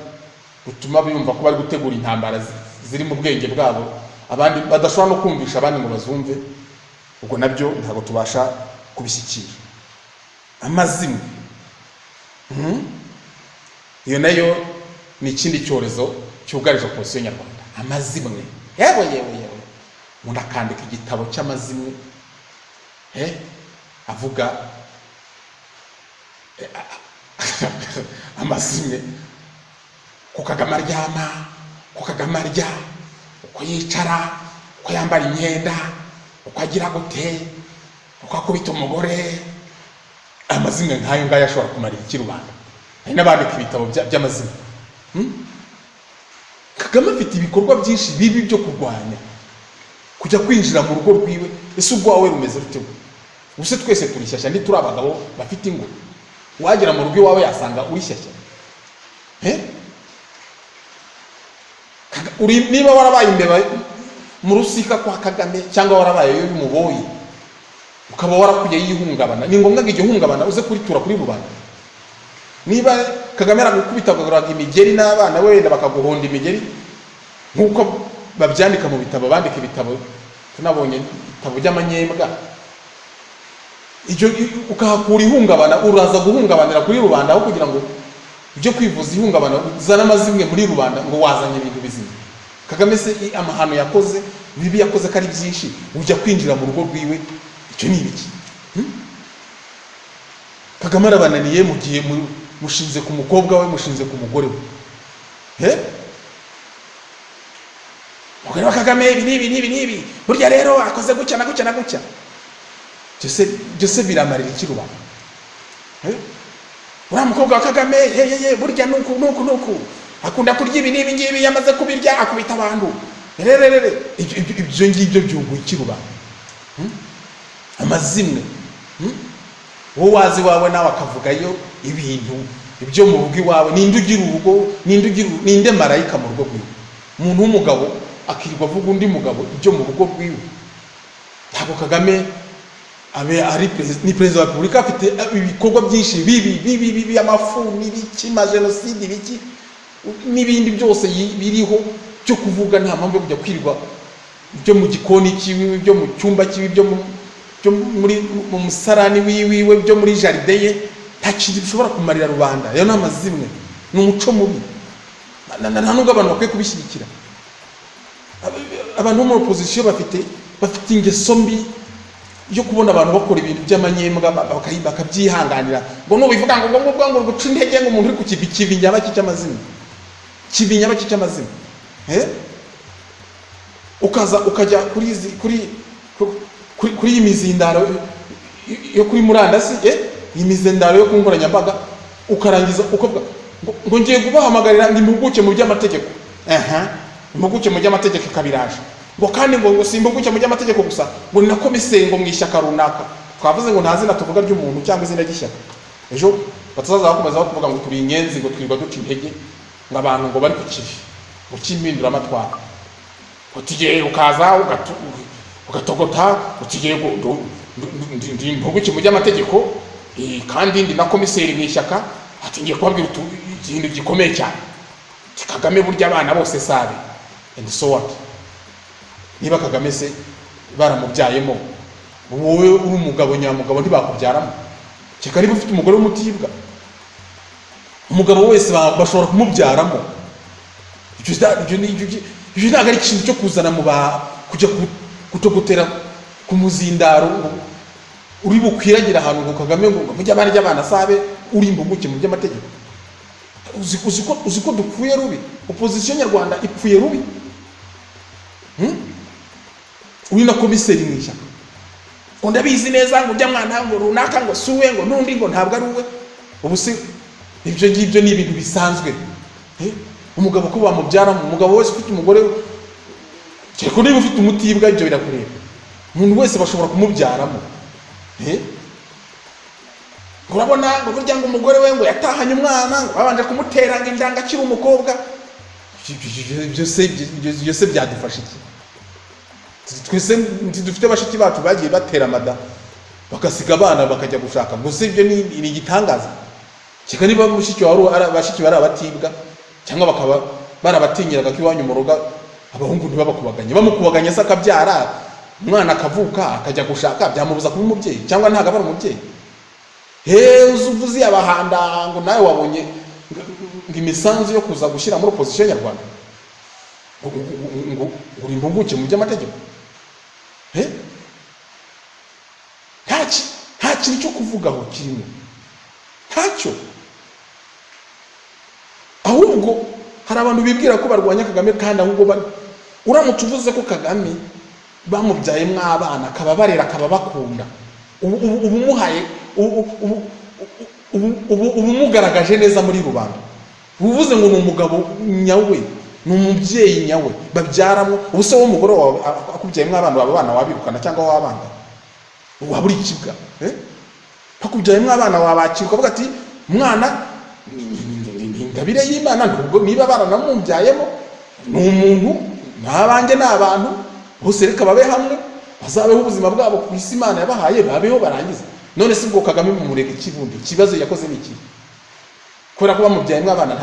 butuma biyumva ko bari gutegura intambara ziri mu bwenge bwabo, abandi badashobora no kumvisha abandi ngo bazumve. Ubwo nabyo ntabwo tubasha kubishyikira. Amazimwe, iyo nayo ni ikindi cyorezo cyugarije opposition nyarwanda. Amazimwe, yewe umuntu akandika igitabo cy'amazimwe, avuga amazimwe, ko Kagame aryama, ko Kagame arya, uko yicara, uko yambara imyenda, uko agira gute, uko akubita umugore. Amazimwe nk'ayo ngayo ashobora kumarira iki rubanda? Hari n'abandika ibitabo by'amazimwe. Kagame afite ibikorwa byinshi bibi byo kurwanya, kujya kwinjira mu rugo rwiwe. Ese ubwawe rumeze rute? Ubuse twese turishyashya, ndi turi abagabo bafite ingo, wagera mu rugo iwawe yasanga urishyashya. Niba warabaye imbeba mu rusika kwa Kagame, cyangwa warabaye yo y'umuboyi, ukaba warakuye yihungabana, ni ngombwa ngo iryo hungabana uze kuritura kuri rubanda. Niba Kagame aragukubita guraga imigeri n'abana we wenda bakaguhonda imigeri, nkuko babyandika mu bitabo, bandika ibitabo, tunabonye ibitabo by'amanyembwa, icyo ukahakura ihungabana, uraza guhungabanira kuri rubanda, aho kugira ngo ibyo kwivuza ihungabana uzana amazimwe muri rubanda ngo wazanye ibintu bizima. Kagame se amahano yakoze, bibi yakoze ko ari byinshi, ujya kwinjira mu rugo rwiwe, icyo ni ibiki? Kagame arabananiye mu gihe mushinze ku mukobwa we, mushinze ku mugore we. Mugore wa Kagame ibi burya rero akoze gutya na gutya na gutya. Byose biramarira iki rubanda? Uriya mukobwa wa Kagame burya nuku akunda kurya ibi ngibi, yamaze kubirya akubita abantu. Ibyo ngibyo byunguye iki rubanda? Amazimwe, wowe wazi wawe nawe akavugayo ibintu ibyo mu rugo iwawe. Ninde ugira urugo? Ninde marayika mu rugo rwiwe? Umuntu w'umugabo akirirwa avuga undi mugabo ibyo mu rugo rwiwe. Ntabwo Kagame ni perezida wa Repubulika, afite ibikorwa byinshi bibi, amafu n'ibiki, jenoside ibiki n'ibindi byose biriho cyo kuvuga. Nta mpamvu yo kujya kwirirwa byo mu gikoni kiwe, byo mu cyumba kiwe, byo mu musarani wiwe, byo muri jaride ye. Nta kintu bishobora kumarira rubanda. Ayo ni amazimwe, ni umuco mubi, nta nubwo abantu bakwiye kubishyigikira. Abantu bo muri opposition bafite ingeso mbi yo kubona abantu bakora ibintu by'amanyembwa bakabyihanganira, ngo nubivuga ngo guca intege ngo umuntu uri ku kivinyaba cy'amazimwe, kivinyaba cy'amazimwe. Ukajya kuri iyi mizindaro yo kuri murandasi, iyi mizindaro yo ku nkoranyambaga, ukarangiza ukavuga ngo ngiye kubahamagarira ngo impuguke mu by'amategeko. Impuguke mu by'amategeko kabiraje, ngo kandi ngo simbuguke mu by'amategeko gusa, ngo ni na komiseri ngo mu ishyaka runaka. Twavuze ngo nta zina tuvuga ry'umuntu cyangwa izina ry'ishyaka. Ejo batazaza bakomeza bakuvuga ngo turi inyenzi, ngo twirwa duca intege, ngo abantu ngo bari ku kivi, ngo kimpindura amatwara, ngo tugiye ukaza ugatogota utigiye ndi impuguke mu by'amategeko kandi ndi na komiseri mu ishyaka ati ngiye kubabwira ikintu gikomeye cyane Kagame burya abana bose sabe and so what. Niba Kagame se baramubyayemo wowe uri umugabo nyamugabo ntibakubyaramo cyeka niba ufite umugore w'umutibwa umugabo wese bashobora kumubyaramo ibyo ntabwo ari ikintu cyo kuzana mu kujya kutogotera ku muzindaro uri bukwiragira ahantu ngo Kagame ngo mujye abana sabe uri imbuguke mu by'amategeko. Uzi ko dupfuye rubi, opposition nyarwanda ipfuye rubi. Uri na komiseri mu ishyaka ngo ndabizi neza ngo ujya mwana ngo runaka ngo suwe ngo nundi ngo ntabwo ari uwe. Ubu se ibyo ngibyo ni ibintu bisanzwe. Umugabo ko bamubyara, umugabo wese ufite umugore cyeko niba ufite umutibwa ibyo birakureba. Umuntu wese bashobora kumubyaramo. Urabona ngo burya ngo umugore we ngo yatahanye umwana ngo babanje kumutera ngo indanga akiri umukobwa. Byose byadufasha iki? Twese dufite bashiki bacu bagiye batera amada bakasiga abana bakajya gushaka. Gusa ibyo ni igitangaza. Cyeka niba mushiki bashiki bari abatibwa cyangwa bakaba barabatinyiraga ko iwanyu mu rugo abahungu ntibabakubaganye, bamukubaganye se akabyara umwana akavuka akajya gushaka, byamubuza kuba umubyeyi cyangwa ntago aba ari umubyeyi. Uzuvuze abahanda ngo nawe wabonye ngo imisanzu yo kuza gushyira muri opposition nyarwanda ngo uri impuguke mu by'amategeko. Nta kintu cyo kuvugaho kirimo, ntacyo. Ahubwo hari abantu bibwira ko barwanya Kagame kandi ahubwo uramutse uvuze ko Kagame bamubyayemo abana akaba barera akaba bakunda, ubu muhaye ubu mugaragaje neza muri rubanda. Uvuze ngo ni umugabo nyawe, ni umubyeyi nyawe babyaramo. Ubu se w'umugore wawe akubyayemo abana wabirukana cyangwa wabanga waburi ikibwa? Akubyayemo abana wabakira ukavuga ati umwana ingabire y'Imana, niba baranamubyayemo ni umuntu n'abanjye n'abantu bose reka babe hamwe bazabeho ubuzima bwabo ku isi Imana yabahaye babeho barangiza. None se ubwo Kagame mumurega ikibundi kibazo yakoze ni iki? Kubera ko bamubyayemo abana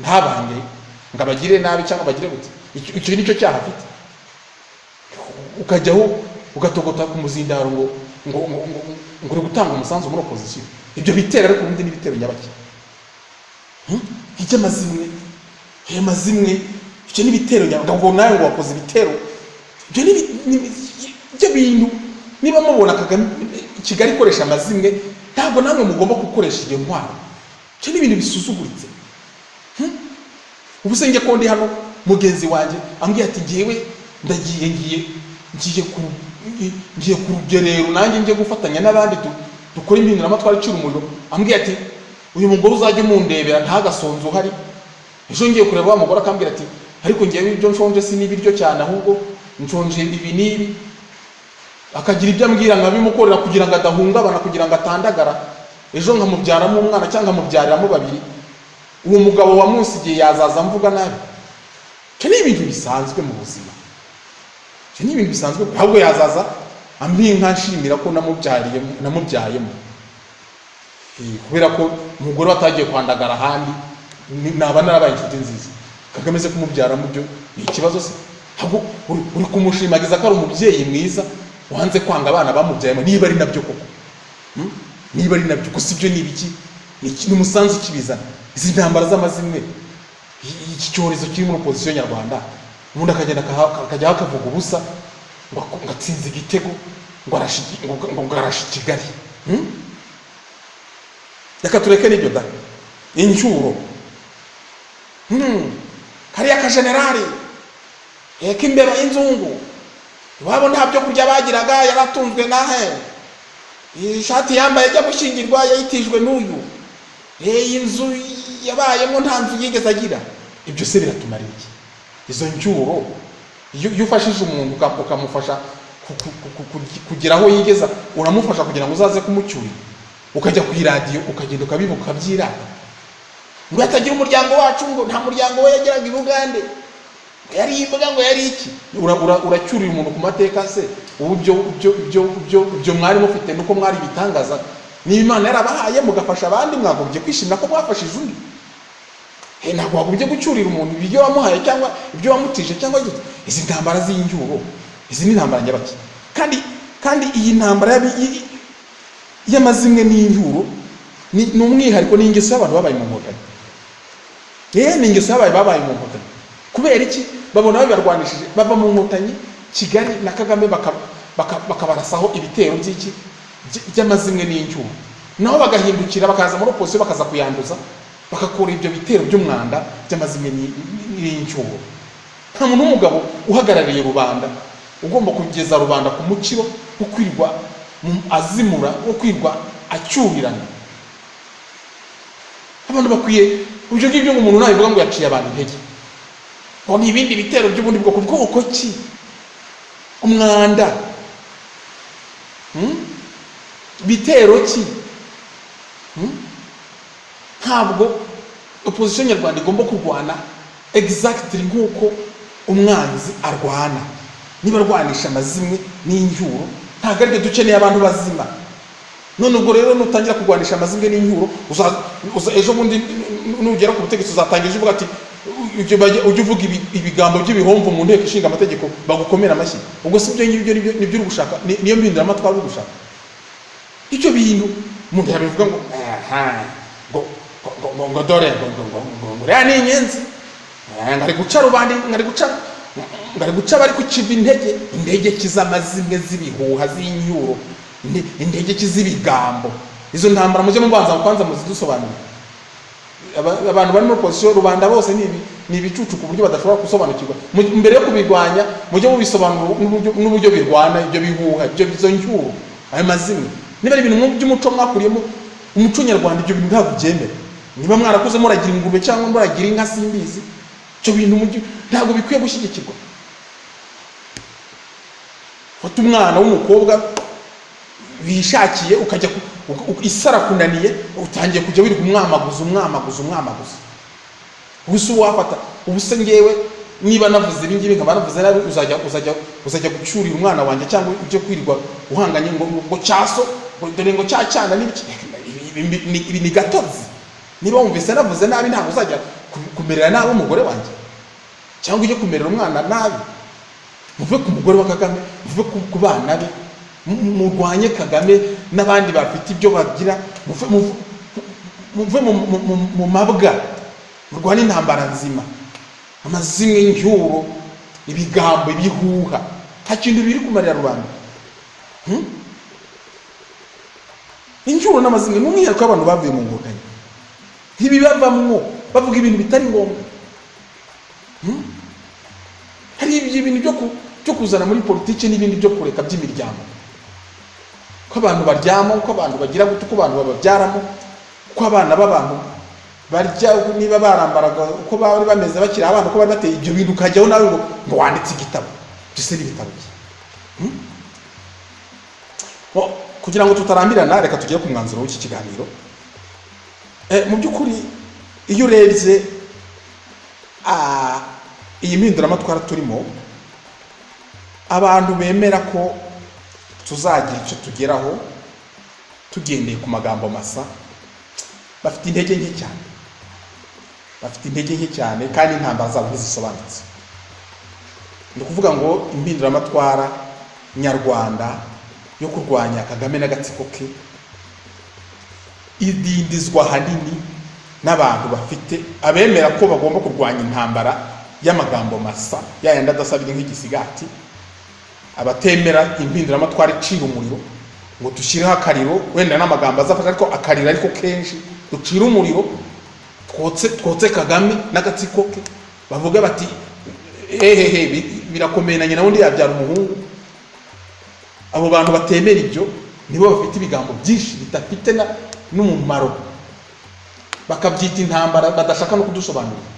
ntabange ngo abagire nabi cyangwa bagire gute? Icyo nicyo cyaha afite. Ukajyaho ugatogota ku muzindaro ngo uri gutanga umusanzu muri opposition. Ibyo bitera ariko ubundi n'ibitero nyabaki. Amazimwe icyo n'ibitero ngo nawe ngo wakoze ibitero. Ibyo ibyo bintu niba mubona Kagame Kigali ikoresha amazimwe, ntabwo namwe mugomba gukoresha iyo ntwaro. Icyo n'ibintu bisuzuguritse. Ubu se nge ko ndi hano mugenzi wanjye ambwiye ati ngiye ku rugerero nanjye ngiye gufatanya n'abandi dukora impinduramatwara icura umuriro. Ambwiye ati uyu mugore uzajya umundebera ntagasonzo uhari. Ejo ngiye kureba wa mugore akambwira ati ariko ngiye ibyo nshonje si n'ibiryo cyane ahubwo nshonje ibi n'ibi. Akagira ibyo ambwira nkabimukorera kugira ngo adahungabana, kugira ngo atandagara. Ejo nkamubyaramo umwana cyangwa nkamubyariramo babiri. Uwo mugabo wamunsigiye yazaza mvuga nabi. Icyo ni ibintu bisanzwe mu buzima. Icyo ni ibintu bisanzwe, ahubwo yazaza ambinka nshimira ko namubyayemo. Kubera ko umugore watagiye kwandagara ahandi naba narabaye inshuti nziza. Kagame se kumubyaramo byo ni ikibazo se? Ahubwo uri kumushimagiza ko ari umubyeyi mwiza wanze kwanga abana bamubyayemo. Niba ari nabyo koko, niba ari nabyo gusa ibyo ni ibiki? Ni umusanzu kibizana izi ntambara z'amazimwe, iki cyorezo kiri muri opposition nyarwanda. Umuntu akagenda akajya akavuga ubusa ngo atsinze igitego ngo arashe Kigali. Reka tureke n'ibyo da incyuro. Kariya ka generali k'imbeba y'inzungu wabo nta byo kurya bagiraga, yaratunzwe nahe. Ishati yambaye ajya gushingirwa yayitijwe n'uyu. Inzu yabayemo nta nzu yigeze agira. Ibyo se biratumarira iki? Izo ncyuro iyo ufashije umuntu ukamufasha kugira aho yigeza, uramufasha kugira ngo uzaze kumucyurira. Ukajya ku radio ukagenda ukabibuka byirata ngo atagira umuryango wacu, ngo nta muryango we yageraga i Bugande, yari imbwa ngo yari iki, uracyurira umuntu ku mateka se ubyo mwari mufite nuko mwari bitangaza, niba Imana yarabahaye mugafasha abandi mwagombye kwishimira ko mwafashije undi. Ntabwo wagombye gucyurira umuntu ibyo wamuhaye cyangwa ibyo wamutije cyangwa izi ntambara z'injyuro, izi ni intambara nyabaki. kandi iyi ntambara y'amazimwe n'injyuro ni umwihariko, ni ingeso y'abantu babaye mu Nkotanyi. Ni ingeso y'abantu babaye mu Nkotanyi. Kubera iki? Babona babarwanishije, bava mu Nkotanyi, Kigali na Kagame bakabarasaho ibitero by'iki by'amazimwe n'injyuro, naho bagahindukira bakaza muri opposition bakaza kuyanduza, bakakora ibyo bitero by'umwanda by'amazimwe n'injyuro. Nta muntu w'umugabo uhagarariye rubanda ugomba kugeza rubanda ku mukiro wo kwirwa azimura, wo kwirwa acyurirana. Abantu bakwiye ibyo ngibyo ngo umuntu nabivuga ngo yaciye abantu intege, ngo ni ibindi bitero by'ubundi bwoko ki, umwanda bitero ki. Ntabwo opposition nyarwanda igomba kurwana exactly nk'uko umwanzi arwana. Niba arwanisha amazimwe n'injyuro, ntabwo aribyo dukeneye abantu bazima. None ubwo rero nutangira kurwanisha amazimwe n'injyuro, ejo bundi nugera ku butegetsi uzatangira uvuga ati ujye uvuga ibigambo by'ibihomvu mu nteko ishinga amategeko bagukomera amashyi. Ubwo si byo ngibyo nibyo uri gushaka, niyo mpinduramatwara uri gushaka. Icyo bintu umuntu yabivuga ngo dore ngo rero ni inyenzi, ngari guca rubandi, ngari guca bari kuciva intege kizamazimwe z'ibihuha z'injyuro, intege kiz'ibigambo. Izo ntambara mujye mubanza kwanza muzidusobanurira. Abantu bari muri opposition, rubanda bose ni ibicucu ku buryo badashobora gusobanukirwa. Mbere yo kubirwanya mujye mubisobanura n'uburyo birwana ibyo bihuha, izo njyuro, ayo mazimwe. Niba ari ibintu by'umuco mwakuriyemo umuco nyarwanda, ibyo bintu ntabwo byemera. Niba mwarakuze muragira ingurube cyangwa muragira inka simbizi, icyo bintu ntabwo bikwiye gushyigikirwa. Fata umwana w'umukobwa bishakiye ukajya isara kunaniye, utangiye kujya wirirwa umwamaguza. Ubuse wafata, ubuse ngewe niba navuze ibi ngibi nkaba navuze nabi, uzajya gucyurira umwana wanjye cyangwa ujye kwirirwa uhanganye ngo cyaso, dore ngo cyana n'ibiki. Ibi ni gatozi. Niba wumvise navuze nabi, ntabwo uzajya kumerera nabi umugore wanjye cyangwa ujye kumerera umwana nabi. Muve ku mugore wa Kagame, muve ku bana be, murwanye Kagame n'abandi bafite ibyo bagira, muve mu mabwa, murwane intambara nzima. Amazimwe y'injyuro, ibigambo, ibihuha, nta kintu biri kumarira rubanda. Injyuro n'amazimwe n'umwihariko abantu bavuye mu Nkotanyi, ntibibavamwo bavuga ibintu bitari ngombwa. Hari ibintu byo kuzana muri politiki n'ibindi byo kureka by'imiryango, ko abantu baryama, uko abantu bagira gute, uko abantu bababyaramo, uko abana b'abantu barya, niba barambaraga uko bari bameze bakiri abana, uko bari bateye. Ibyo bintu ukajyaho nawe ngo wanditse igitabo, byose ni ibitabo bye. Kugira ngo tutarambirana, reka tugere ku mwanzuro w'iki kiganiro. Mu by'ukuri iyo urebye iyi mpinduramatwara turimo, abantu bemera ko tuzagira icyo tugeraho tugendeye ku magambo masa, bafite intege nke cyane, kandi intambara zabo ntizisobanutse. Ni ukuvuga ngo impinduramatwara nyarwanda yo kurwanya Kagame n'agatsiko ke idindizwa hanini n'abantu bafite abemera ko bagomba kurwanya intambara y'amagambo masa, yayandi adasabye nk'igisigati, abatemera impinduramatwara icira umuriro, ngo dushyireho akariro, wenda n'amagambo azafasha, ariko akariro ariko kenshi ducira umuriro, twotse Kagame n'agatsiko ke, bavuga bati birakomeye na nyina wundi yabyara umuhungu. Abo bantu batemera ibyo nibo bafite ibigambo byinshi bidafite n'umumaro, bakabyita intambara badashaka no kudusobanurira,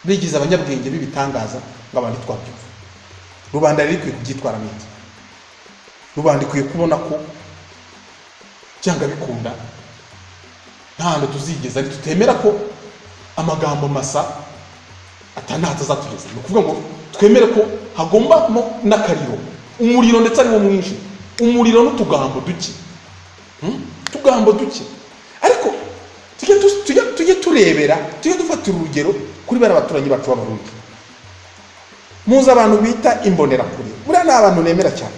bigize abanyabwenge b'ibitangaza ngo abandi twabyumva. Rubanda riri kwiye kubyitwara neza. Rubanda ikwiye kubona ko cyangwa bikunda nta hantu tuzigeza tutemera ko amagambo masa atanatazatugeza. Ni ukuvuga ngo twemere ko hagomba n'akariro, umuriro ndetse ari wo mwinshi, umuriro n'utugambo duke, tugambo duke. Ariko tujye turebera, tujye dufatira urugero kuri bari abaturanyi bacu b'Abarundi. Muzi abantu bita imbonerakure, buriya ni abantu nemera cyane,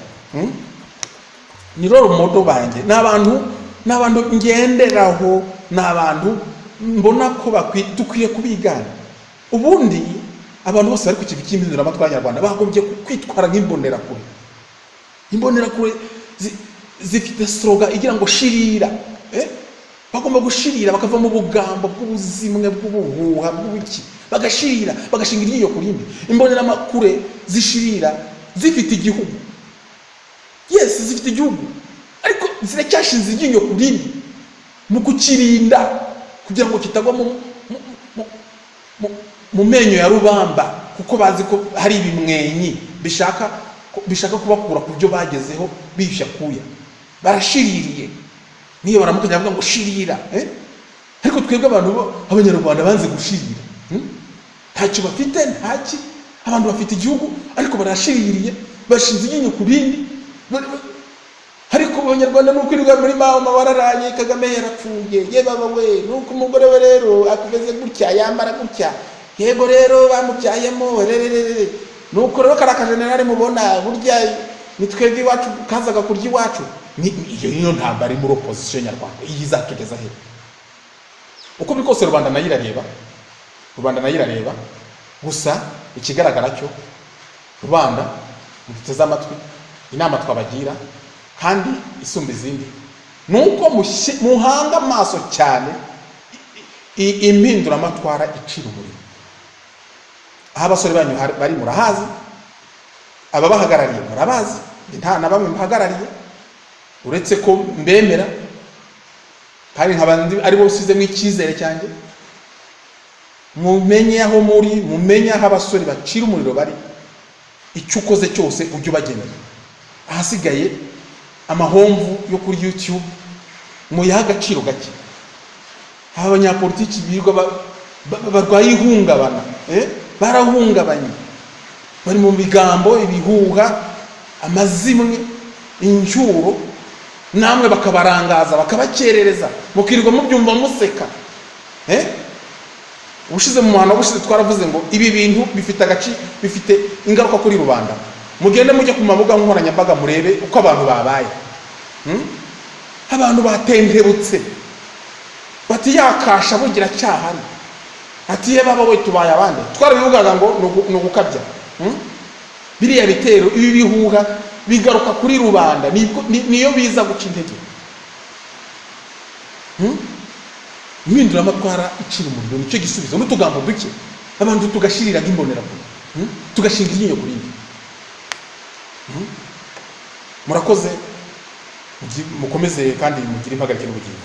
ni role model banjye, ni abantu ngenderaho, ni abantu mbona ko dukwiye kubigana. Ubundi abantu bose bari ku kivi cy'impinduramatwara nyarwanda bagombye kwitwara nk'imbonerakure. Imbonerakure zifite slogan igira ngo shirira, bagomba gushirira, bakava mu bugambo bw'ubuzimwe, bw'ubuhuha, bw'ubuki, bagashirira, bagashinga iryinyo ku rindi. Imbonerakure zishirira zifite igihugu, yes, zifite igihugu, ariko ziracyashinze iryinyo ku rindi mu kukirinda kugira ngo kitagwa mu menyo ya rubamba, kuko bazi ko hari ibimwenyi bishaka kubakura ku byo bagezeho bisha kuya. Barashiririye, niyo baramukanya bavuga ngo shirira, ariko twebwe abanyarwanda banze gushirira, ntacyo bafite, ntaki. Abantu bafite igihugu ariko barashiririye, bashinze inyinyo ku bindi. Ariko abanyarwanda nuko irwa muri mama wararaye, Kagame yarapfuye, ye baba we, nuko umugore we rero akuveze gutya, yambara gutya, yego rero bamubyayemo rererere, nuko rero karaka generali mubona burya nitwebwe iwacu kazaga kurya iwacu. Iyo ntabwo ari muri opposition nyarwanda, iyi izatugeza he? Uko biri kose Rwanda nayirareba, gusa ikigaragara cyo Rwanda muteze amatwi inama twabagira, kandi isumba izindi nuko muhanga amaso cyane impinduramatwara icira umuriro. Aho abasore banyu bari murahazi, ababahagarariye murabazi, nta na bamwe muhagarariye uretse ko mbemera, kandi nk'abandi ari bo usizemo icyizere cyanjye. Mumenye aho muri, mumenye aho abasore bacira umuriro bari, icyo ukoze cyose ujye ubagenera. Ahasigaye amahomvu yo kuri YouTube muyaha agaciro gake. Abanyapolitiki birirwa barwaye ihungabana, barahungabanye, bari mu bigambo, ibihuha, amazimwe, incyuro, namwe bakabarangaza, bakabakerereza, mukirirwa mubyumva museka. Ubushize mu muhanda ubushize twaravuze ngo ibi bintu bifite ingaruka kuri rubanda. Mugende mujye ku mabuga nkoranyambaga murebe uko abantu babaye. Abantu batendebutse, bati yakasha bugira cyahari, ati ye baba we tubaye abandi. Twarabivugaga ngo no gukabya. Biriya bitero, ibi bihuha bigaruka kuri rubanda, niyo biza guca intege. Impinduramatwara icira umuriro nicyo gisubizo, n'utugambo duke abantu tugashirira nk'imbonerakure, tugashinga iryinyo kuri ndi. Murakoze, mukomeze kandi mugire impagarike n'ubugingo.